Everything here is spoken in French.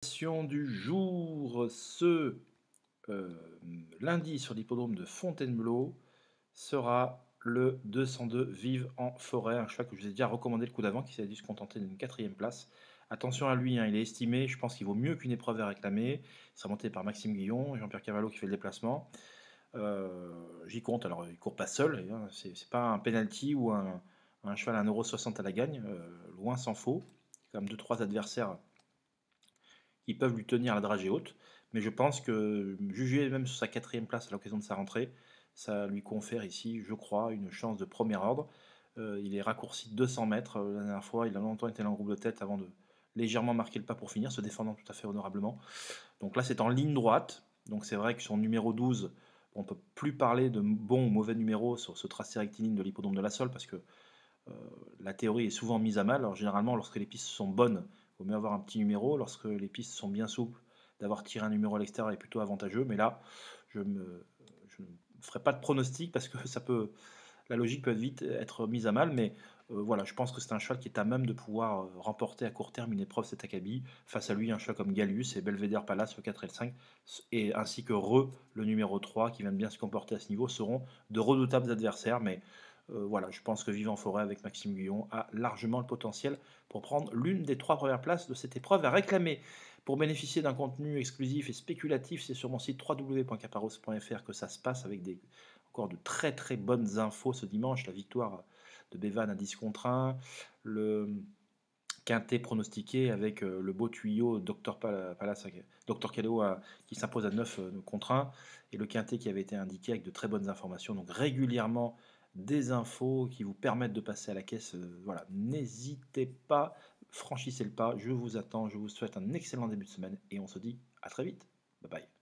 Du jour, ce lundi sur l'hippodrome de Fontainebleau sera le 202 Vive en forêt, un cheval que je vous ai déjà recommandé le coup d'avant, qui s'est dû se contenter d'une quatrième place. Attention à lui, hein, il est estimé, je pense qu'il vaut mieux qu'une épreuve à réclamer. Il sera monté par Maxime Guillon, Jean-Pierre Cavallo qui fait le déplacement. J'y compte, alors il court pas seul, hein, c'est pas un penalty ou un cheval à 1,60 € à la gagne, loin s'en faut. Il y a quand même 2-3 adversaires qui peuvent lui tenir la dragée haute. Mais je pense que juger même sur sa quatrième place à l'occasion de sa rentrée, ça lui confère ici, je crois, une chance de premier ordre. Il est raccourci de 200 mètres. La dernière fois, il a longtemps été dans le groupe de tête avant de légèrement marquer le pas pour finir, se défendant tout à fait honorablement. Donc là, c'est en ligne droite. Donc c'est vrai que son numéro 12, on ne peut plus parler de bon ou mauvais numéro sur ce tracé rectiligne de l'hippodrome de la Sole parce que euh, la théorie est souvent mise à mal. Alors généralement, lorsque les pistes sont bonnes, il vaut mieux avoir un petit numéro. Lorsque les pistes sont bien souples, d'avoir tiré un numéro à l'extérieur est plutôt avantageux. Mais là, je ne ferai pas de pronostic parce que la logique peut vite être mise à mal. Mais voilà, je pense que c'est un cheval qui est à même de pouvoir remporter à court terme une épreuve cet acabit. Face à lui, un cheval comme Gallius et Belvedere Palace, le 4 et le 5, et ainsi que le numéro 3, qui vient de bien se comporter à ce niveau, seront de redoutables adversaires. Mais voilà, je pense que Vivant Forêt avec Maxime Guyon a largement le potentiel pour prendre l'une des 3 premières places de cette épreuve à réclamer. Pour bénéficier d'un contenu exclusif et spéculatif, c'est sur mon site www.caparros.fr que ça se passe avec encore de très très bonnes infos ce dimanche. La victoire de Bevan à 10 contre 1, le quintet pronostiqué avec le beau tuyau Palace, Dr Kaleo qui s'impose à 9 contre 1, et le quintet qui avait été indiqué avec de très bonnes informations. Donc régulièrement des infos qui vous permettent de passer à la caisse. Voilà, n'hésitez pas, franchissez le pas, je vous attends, je vous souhaite un excellent début de semaine et on se dit à très vite. Bye bye.